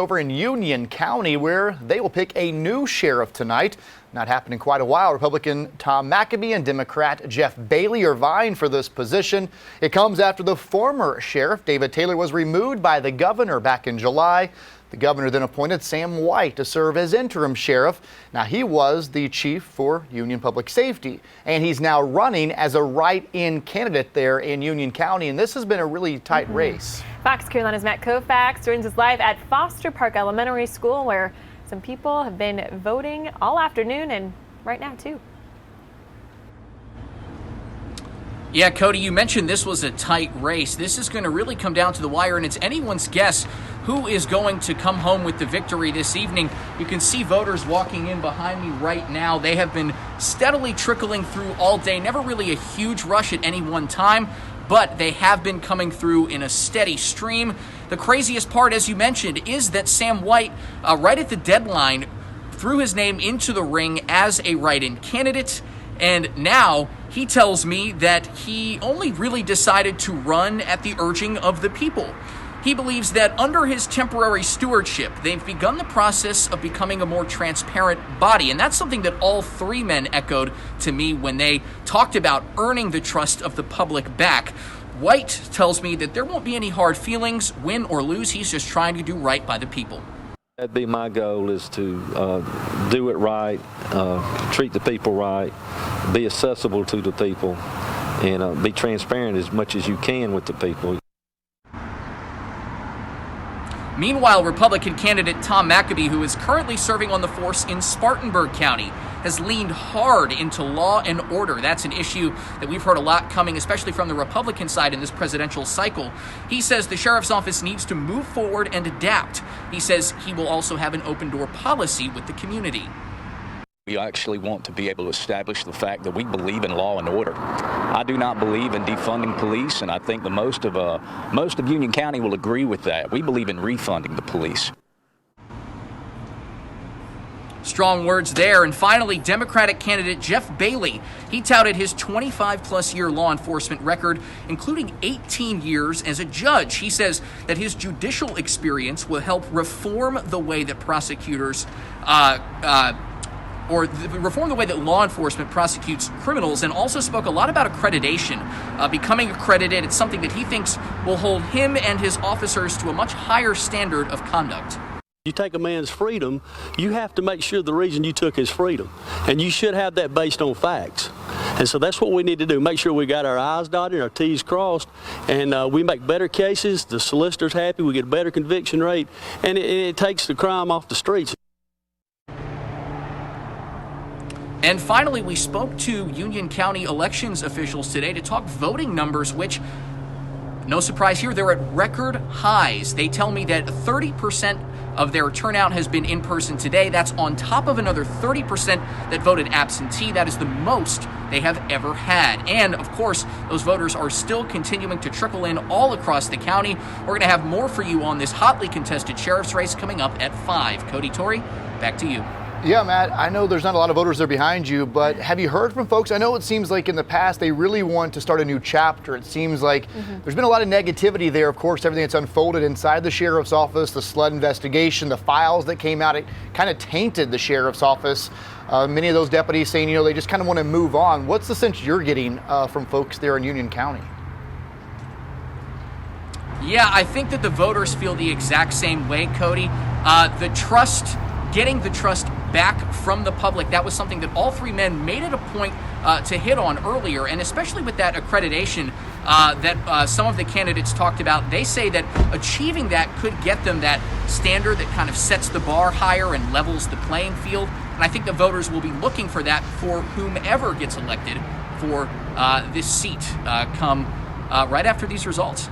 Over in Union County, where they will pick a new sheriff tonight. Not happening quite a while. Republican Tom McAbee and Democrat Jeff Bailey are vying for this position. It comes after the former sheriff, David Taylor, was removed by the governor back in July. The governor then appointed Sam White to serve as interim sheriff. Now, he was the chief for Union Public Safety, and he's now running as a write-in candidate there in Union County, and this has been a really tight race. Fox Carolina's Matt Kaufax joins us live at Foster Park Elementary School, where some people have been voting all afternoon and right now, too. Yeah, Cody, you mentioned this was a tight race. This is going to really come down to the wire, and it's anyone's guess who is going to come home with the victory this evening. You can see voters walking in behind me right now. They have been steadily trickling through all day. Never really a huge rush at any one time, but they have been coming through in a steady stream. The craziest part, as you mentioned, is that Sam White, right at the deadline, threw his name into the ring as a write-in candidate. And now he tells me that he only really decided to run at the urging of the people. He believes that under his temporary stewardship, they've begun the process of becoming a more transparent body. And that's something that all three men echoed to me when they talked about earning the trust of the public back. White tells me that there won't be any hard feelings, win or lose. He's just trying to do right by the people. That'd be my goal, is to do it right, treat the people right, be accessible to the people, and be transparent as much as you can with the people. Meanwhile, Republican candidate Tom McAbee, who is currently serving on the force in Spartanburg County, has leaned hard into law and order. That's an issue that we've heard a lot coming, especially from the Republican side in this presidential cycle. He says the sheriff's office needs to move forward and adapt. He says he will also have an open-door policy with the community. We actually want to be able to establish the fact that we believe in law and order. I do not believe in defunding police, and I think the most of Union County will agree with that. We believe in refunding the police. Strong words there. And finally, Democratic candidate Jeff Bailey. He touted his 25-plus year law enforcement record, including 18 years as a judge. He says that his judicial experience will help reform the way that prosecutors reform the way that law enforcement prosecutes criminals, and also spoke a lot about accreditation. Becoming accredited, it's something that he thinks will hold him and his officers to a much higher standard of conduct. You take a man's freedom, you have to make sure the reason you took his freedom. And you should have that based on facts. And so that's what we need to do. Make sure we got our I's dotted, our T's crossed, and we make better cases, the solicitor's happy, we get a better conviction rate, and it takes the crime off the streets. And finally, we spoke to Union County elections officials today to talk voting numbers, which, no surprise here, they're at record highs. They tell me that 30% of their turnout has been in person today. That's on top of another 30% that voted absentee. That is the most they have ever had. And of course, those voters are still continuing to trickle in all across the county. We're going to have more for you on this hotly contested sheriff's race coming up at 5. Cody, Tori, back to you. Yeah, Matt, I know there's not a lot of voters there behind you, but have you heard from folks? I know it seems like in the past they really want to start a new chapter. It seems like there's been a lot of negativity there. Of course, everything that's unfolded inside the sheriff's office, the sled investigation, the files that came out, it kind of tainted the sheriff's office. Many of those deputies saying, they just kind of want to move on. What's the sense you're getting from folks there in Union County? Yeah, I think that the voters feel the exact same way, Cody. Getting the trust back from the public, that was something that all three men made it a point to hit on earlier, and especially with that accreditation that some of the candidates talked about. They say that achieving that could get them that standard that kind of sets the bar higher and levels the playing field, and I think the voters will be looking for that for whomever gets elected for this seat come right after these results.